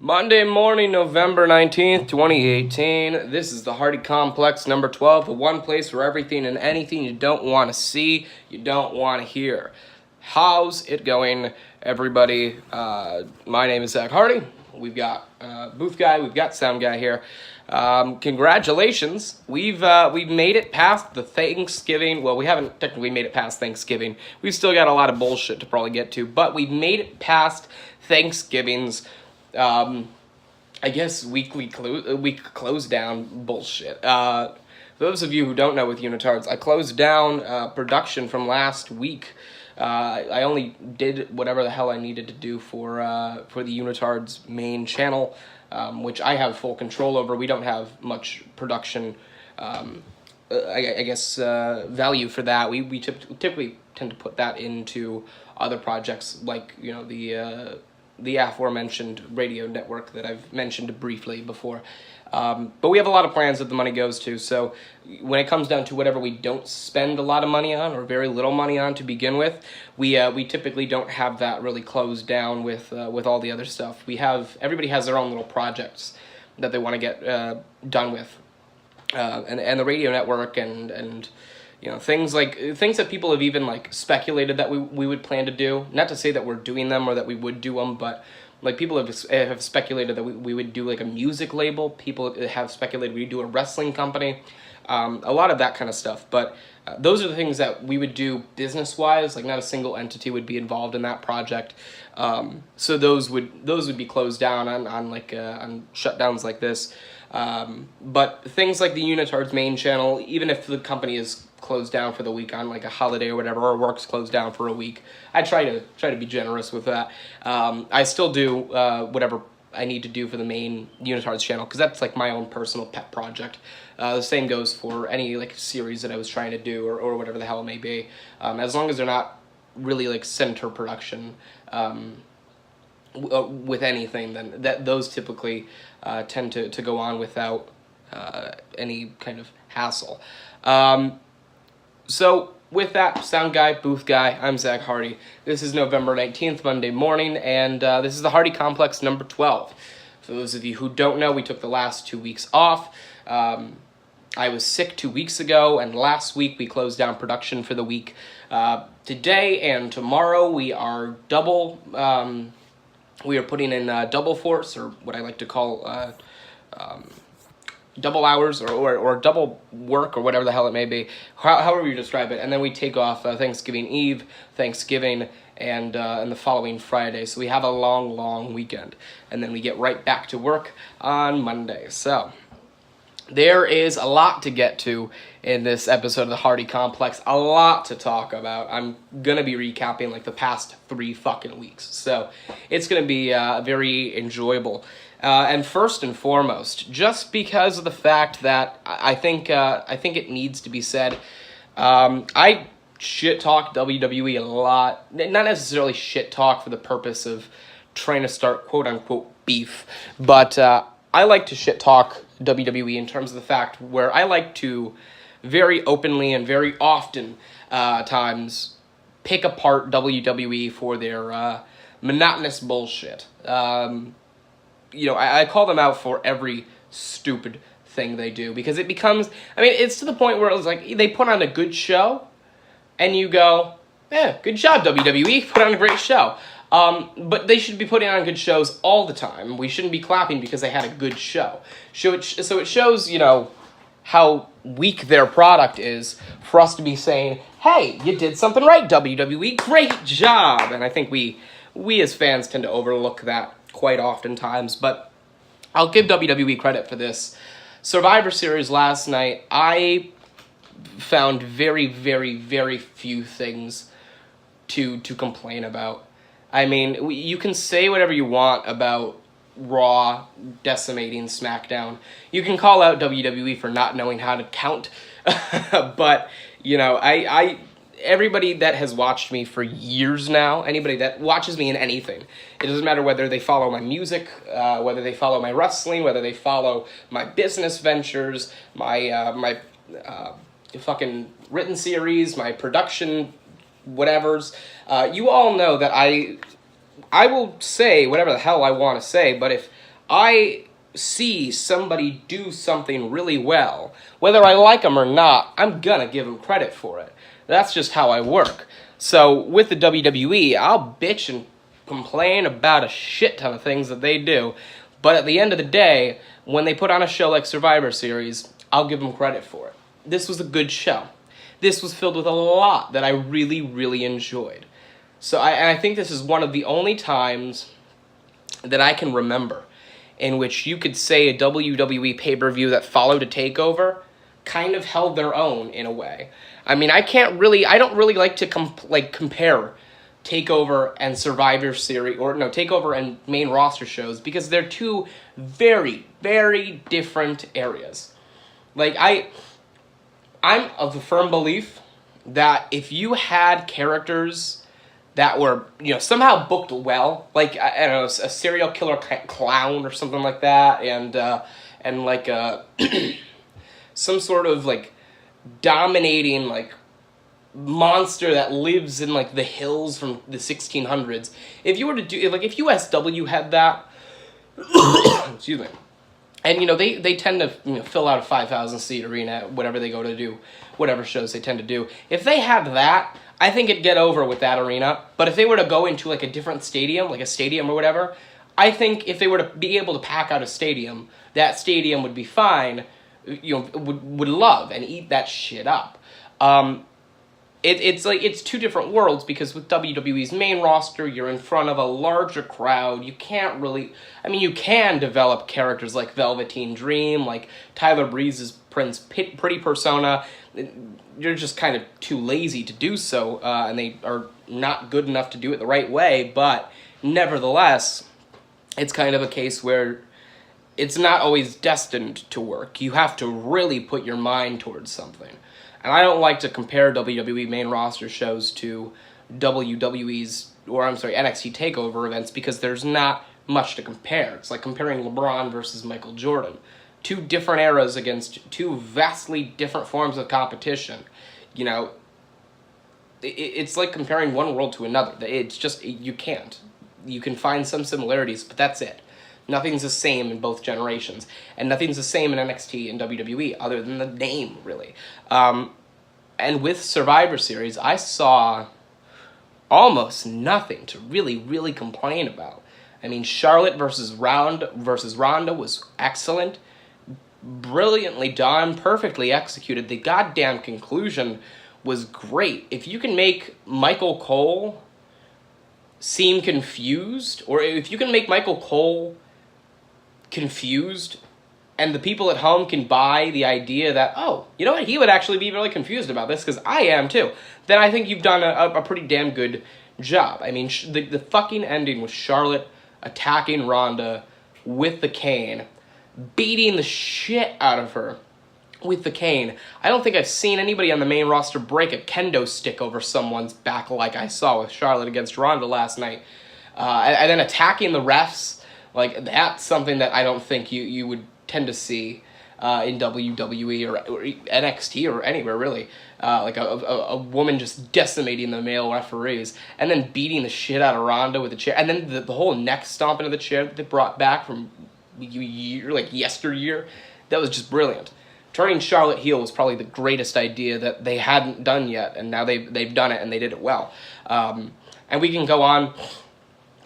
Monday morning, November 19th, 2018. This is the Hardy Complex number 12, the one place where everything and anything you don't want to see, you don't want to hear. How's it going, everybody? My name is Zach Hardy. We've got booth guy, we've got sound guy here. Congratulations. We've made it past the Thanksgiving. Well, we haven't technically made it past Thanksgiving. We've still got a lot of bullshit to probably get to, but we've made it past Thanksgiving's I guess week close down bullshit. Those of you who don't know with Unitards, I closed down production from last week. I only did whatever the hell I needed to do for the Unitards main channel, which I have full control over. We don't have much production, I guess, value for that. We typically tend to put that into other projects like, you know, the aforementioned radio network that I've mentioned briefly before. But we have a lot of plans that the money goes to, so when it comes down to whatever we don't spend a lot of money on, or very little money on to begin with, we typically don't have that really closed down with all the other stuff. Everybody has their own little projects that they want to get done with. And the radio network and you know, things that people have even like speculated that we would plan to do. Not to say that we're doing them or that we would do them, but like people have speculated that we would do like a music label. People have speculated we'd do a wrestling company, a lot of that kind of stuff. But those are the things that we would do business-wise. Like not a single entity would be involved in that project. So those would be closed down on shutdowns like this. But things like the Unitards main channel, even if the company is closed down for the week on like a holiday or whatever, or work's closed down for a week, I try to be generous with that. I still do whatever I need to do for the main Unitards channel, because that's like my own personal pet project. The same goes for any like series that I was trying to do or whatever the hell it may be. As long as they're not really like center production with anything, then those typically tend to go on without any kind of hassle. So with that, sound guy, booth guy, I'm Zach Hardy. This is November 19th, Monday morning, and this is the Hardy Complex number 12. For those of you who don't know, we took the last 2 weeks off. I was sick 2 weeks ago, and last week we closed down production for the week. Today and tomorrow we are putting in double force, or what I like to call double hours or double work, or whatever the hell it may be, however you describe it. And then we take off Thanksgiving Eve, Thanksgiving, and the following Friday. So we have a long weekend, and then we get right back to work on Monday. So there is a lot to get to in this episode of the Hardy Complex, a lot to talk about. I'm gonna be recapping like the past 3 fucking weeks, so it's gonna be very enjoyable. And first and foremost, just because of the fact that I think it needs to be said, I shit talk WWE a lot. Not necessarily shit talk for the purpose of trying to start quote unquote beef, but I like to shit talk WWE in terms of the fact where I like to very openly and very often times pick apart WWE for their monotonous bullshit. You know, I call them out for every stupid thing they do, because it becomes, I mean, it's to the point where it's like they put on a good show and you go, yeah, good job WWE, put on a great show. But they should be putting on good shows all the time. We shouldn't be clapping because they had a good show. So it shows, you know, how weak their product is for us to be saying, hey, you did something right, WWE, great job. And I think we as fans tend to overlook that quite oftentimes, but I'll give WWE credit for this. Survivor Series last night, I found very few things to complain about. I mean, you can say whatever you want about Raw decimating SmackDown. You can call out WWE for not knowing how to count, but, you know, everybody that has watched me for years now, anybody that watches me in anything, it doesn't matter whether they follow my music, whether they follow my wrestling, whether they follow my business ventures, my fucking written series, my production whatevers, you all know that I will say whatever the hell I want to say, but if I see somebody do something really well, whether I like them or not, I'm gonna give them credit for it. That's just how I work. So with the WWE, I'll bitch and complain about a shit ton of things that they do, but at the end of the day, when they put on a show like Survivor Series, I'll give them credit for it. This was a good show. This was filled with a lot that I really, really enjoyed. So I think this is one of the only times that I can remember in which you could say a WWE pay-per-view that followed a takeover kind of held their own in a way. I mean, I don't really like to compare takeover and Survivor Series, or no, takeover and main roster shows, because they're two very, very different areas. Like, I'm of the firm belief that if you had characters that were, somehow booked well, like, I don't know, a serial killer clown or something like that, and like some sort of, like, dominating, like, monster that lives in, like, the hills from the 1600s. If you were to do, like, if USW had that, excuse me, and, they tend to, fill out a 5,000-seat arena, whatever they go to do, whatever shows they tend to do. If they had that, I think it'd get over with that arena. But if they were to go into, like, a different stadium, like a stadium or whatever, I think if they were to be able to pack out a stadium, that stadium would be fine, would love and eat that shit up. It's two different worlds, because with WWE's main roster, you're in front of a larger crowd. You can't really, you can develop characters like Velveteen Dream, like Tyler Breeze's Pretty Persona. You're just kind of too lazy to do so, and they are not good enough to do it the right way, but nevertheless, it's kind of a case where it's not always destined to work. You have to really put your mind towards something. And I don't like to compare WWE main roster shows to NXT TakeOver events, because there's not much to compare. It's like comparing LeBron versus Michael Jordan. Two different eras against two vastly different forms of competition. It's like comparing one world to another. It's just, you can't. You can find some similarities, but that's it. Nothing's the same in both generations. And nothing's the same in NXT and WWE, other than the name, really. And with Survivor Series, I saw almost nothing to really, really complain about. Charlotte versus Ronda was excellent. Brilliantly done, perfectly executed. The goddamn conclusion was great. If you can make Michael Cole seem confused, or if you can make Michael Cole confused, and the people at home can buy the idea that, oh, you know what, he would actually be really confused about this, because I am too, then I think you've done a pretty damn good job. The fucking ending with Charlotte attacking Ronda with the cane, beating the shit out of her with the cane. I don't think I've seen anybody on the main roster break a kendo stick over someone's back like I saw with Charlotte against Ronda last night. And then attacking the refs, like, that's something that I don't think you would tend to see in WWE or NXT or anywhere, really. Like a woman just decimating the male referees, and then beating the shit out of Ronda with a chair, and then the whole neck stomp into the chair that they brought back from yesteryear. That was just brilliant. Turning Charlotte heel was probably the greatest idea that they hadn't done yet, and now they've done it, and they did it well. And we can go on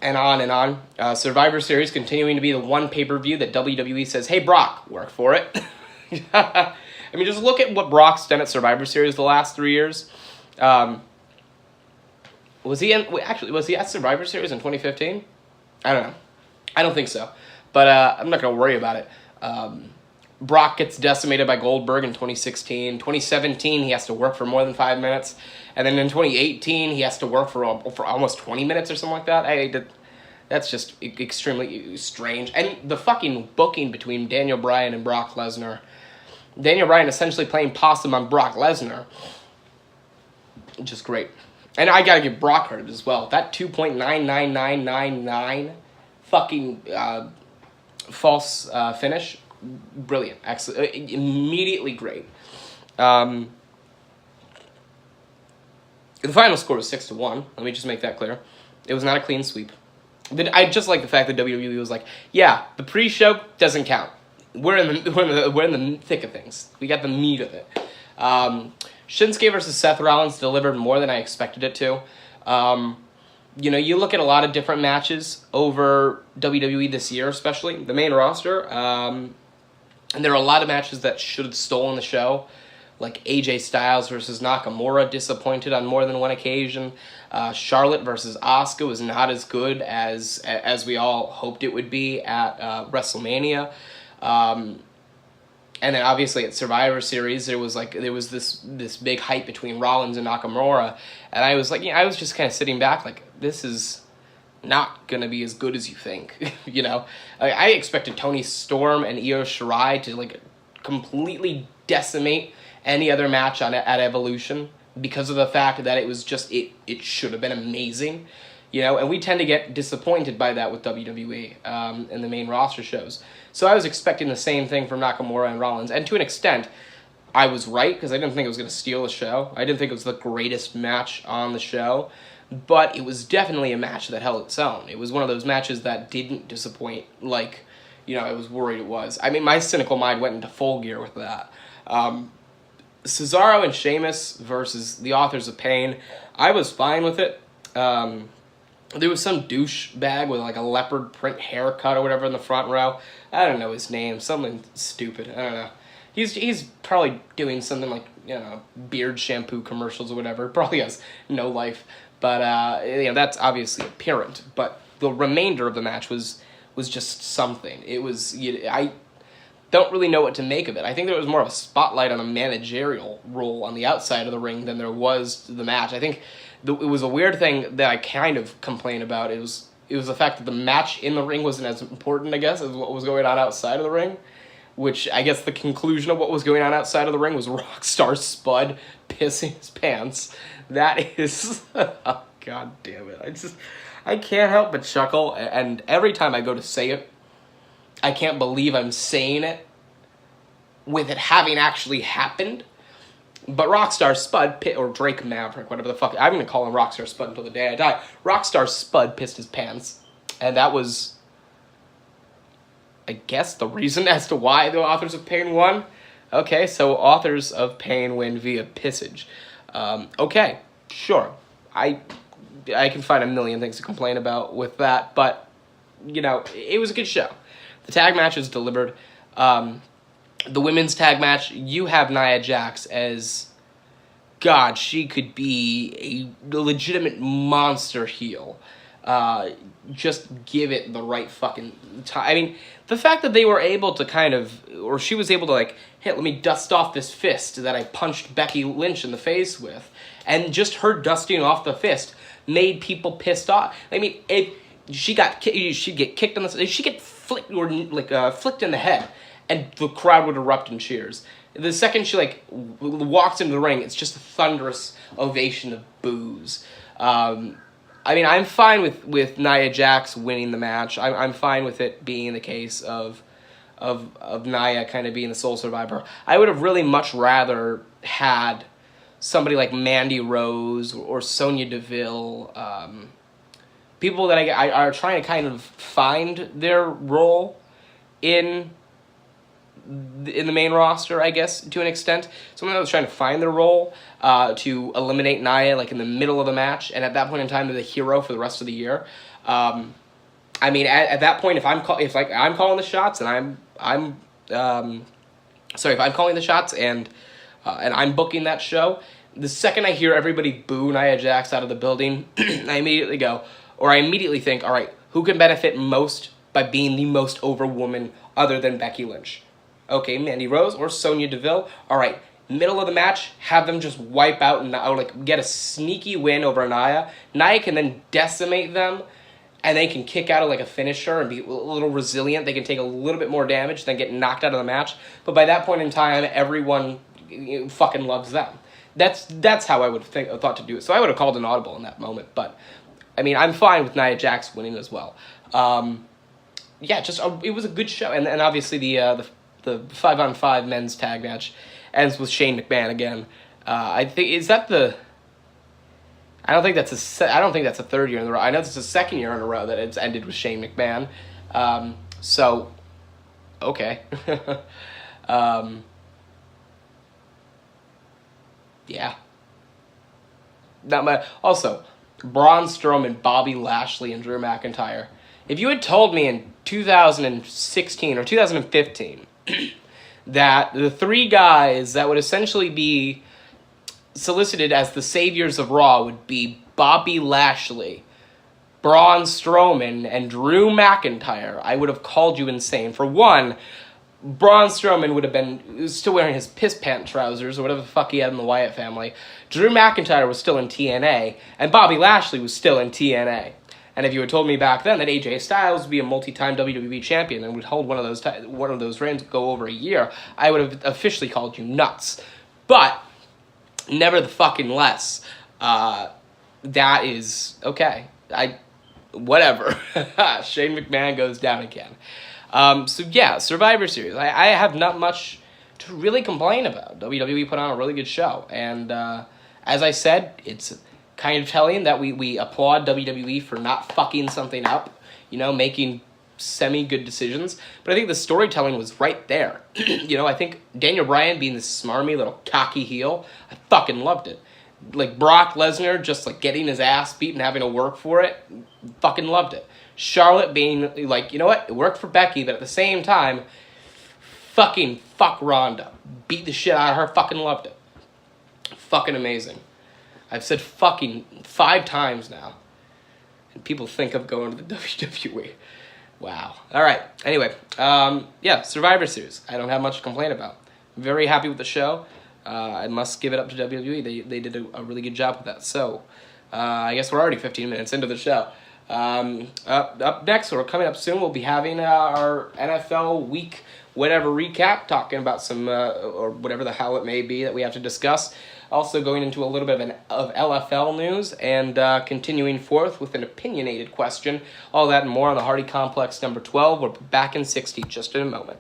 and on and on. Survivor Series continuing to be the one pay-per-view that WWE says, hey, Brock, work for it. Just look at what Brock's done at Survivor Series the last 3 years. Was he at Survivor Series in 2015? I don't know. I don't think so. But I'm not going to worry about it. Brock gets decimated by Goldberg in 2016. 2017, he has to work for more than 5 minutes. And then in 2018, he has to work for almost 20 minutes or something like that. That's just extremely strange. And the fucking booking between Daniel Bryan and Brock Lesnar. Daniel Bryan essentially playing possum on Brock Lesnar. Just great. And I gotta give Brock credit as well. That 2.99999 fucking false finish, brilliant, excellent, immediately great. The final score was 6-1. Let me just make that clear. It was not a clean sweep. I just like the fact that WWE was like, yeah, the pre-show doesn't count. We're in the thick of things. We got the meat of it. Shinsuke versus Seth Rollins delivered more than I expected it to. You look at a lot of different matches over WWE this year, especially the main roster, and there are a lot of matches that should have stolen the show, like AJ Styles versus Nakamura, disappointed on more than one occasion. Charlotte versus Asuka was not as good as we all hoped it would be at WrestleMania. And then obviously at Survivor Series, there was this big hype between Rollins and Nakamura, and I was I was just kind of sitting back like, this is not gonna be as good as you think. I expected Toni Storm and Io Shirai to completely decimate any other match at Evolution because of the fact that it was just it should have been amazing, and we tend to get disappointed by that with WWE in the main roster shows. So I was expecting the same thing from Nakamura and Rollins, and to an extent, I was right because I didn't think it was going to steal the show. I didn't think it was the greatest match on the show, but it was definitely a match that held its own. It was one of those matches that didn't disappoint like, I was worried it was. I mean, my cynical mind went into full gear with that. Cesaro and Sheamus versus the Authors of Pain, I was fine with it. There was some douchebag with a leopard print haircut or whatever in the front row. I don't know his name. Something stupid. I don't know. He's probably doing something like, beard shampoo commercials or whatever. Probably has no life. But that's obviously apparent. But the remainder of the match was just something. It was I don't really know what to make of it. I think there was more of a spotlight on a managerial role on the outside of the ring than there was the match. I think it was a weird thing that I kind of complained about. It was the fact that the match in the ring wasn't as important, I guess, as what was going on outside of the ring, which I guess the conclusion of what was going on outside of the ring was Rockstar Spud pissing his pants. That is... oh, God damn it. I can't help but chuckle, and every time I go to say it, I can't believe I'm saying it with it having actually happened. But Rockstar Spud, or Drake Maverick, whatever the fuck, I'm going to call him Rockstar Spud until the day I die. Rockstar Spud pissed his pants, and that was, I guess, the reason as to why the Authors of Pain won. Okay, so Authors of Pain win via pissage. Okay, sure. I can find a million things to complain about with that, but, it was a good show. The tag match was delivered. The women's tag match, you have Nia Jax as, God, she could be a legitimate monster heel. Just give it the right fucking time. I mean, the fact that they were able to she was able to hey, let me dust off this fist that I punched Becky Lynch in the face with, and just her dusting off the fist made people pissed off. I mean, if she'd get kicked on the, she'd get flicked or flicked in the head, and the crowd would erupt in cheers. The second she walks into the ring, it's just a thunderous ovation of boos. I mean, I'm fine with Nia Jax winning the match. I'm fine with it being the case of Nia kind of being the sole survivor. I would have really much rather had somebody like Mandy Rose or Sonya Deville, people that I are trying to kind of find their role in the main roster, I guess, to an extent. Someone that was trying to find their role to eliminate Nia in the middle of the match, and at that point in time, they're the hero for the rest of the year. I mean, at that point, if I'm calling the shots, and if I'm calling the shots and I'm booking that show, the second I hear everybody boo Nia Jax out of the building, I immediately think, all right, who can benefit most by being the most over woman other than Becky Lynch? Okay, Mandy Rose or Sonya Deville. All right, middle of the match, have them just wipe out and get a sneaky win over Nia. Nia can then decimate them, and they can kick out of a finisher and be a little resilient. They can take a little bit more damage than get knocked out of the match. But by that point in time, everyone fucking loves them. That's how I would thought to do it. So I would have called an audible in that moment. But I mean, I'm fine with Nia Jax winning as well. It was a good show, and obviously the 5-on-5 men's tag match ends with Shane McMahon again. I think, is that the I don't think that's a third year in a row. I know it's the second year in a row that it's ended with Shane McMahon. So, okay. Yeah. Not my, also, Braun Strowman, Bobby Lashley, and Drew McIntyre. If you had told me in 2016 or 2015 that the three guys that would essentially be solicited as the saviors of Raw would be Bobby Lashley, Braun Strowman, and Drew McIntyre, I would have called you insane. For one, Braun Strowman would have been still wearing his piss pant trousers or whatever the fuck he had in the Wyatt family. Drew McIntyre was still in TNA, and Bobby Lashley was still in TNA. And if you had told me back then that AJ Styles would be a multi-time WWE champion and would hold one of those reigns go over a year, I would have officially called you nuts. But never the fucking less, that is okay. Whatever. Shane McMahon goes down again. So yeah, Survivor Series. I have not much to really complain about. WWE put on a really good show, and as I said, it's kind of telling that we applaud WWE for not fucking something up, making semi-good decisions. But I think the storytelling was right there. I think Daniel Bryan being this smarmy little cocky heel, I fucking loved it. Like Brock Lesnar just like getting his ass beat and having to work for it, fucking loved it. Charlotte being like, you know what, it worked for Becky, but at the same time, fuck Ronda. Beat the shit out of her, fucking loved it. Fucking amazing. I've said fucking 5 times now. And people think I'm going to the WWE. Wow. Alright, anyway, yeah, Survivor Series. I don't have much to complain about. Very happy with the show. I must give it up to WWE. They did a really good job with that. So, I guess we're already 15 minutes into the show. Up next, or coming up soon, we'll be having our NFL week whatever recap, talking about some, or whatever the hell it may be that we have to discuss. Also going into a little bit of LFL news, and continuing forth with an opinionated question. All that and more on the Hardy Complex number 12. We're back in 60 just in a moment.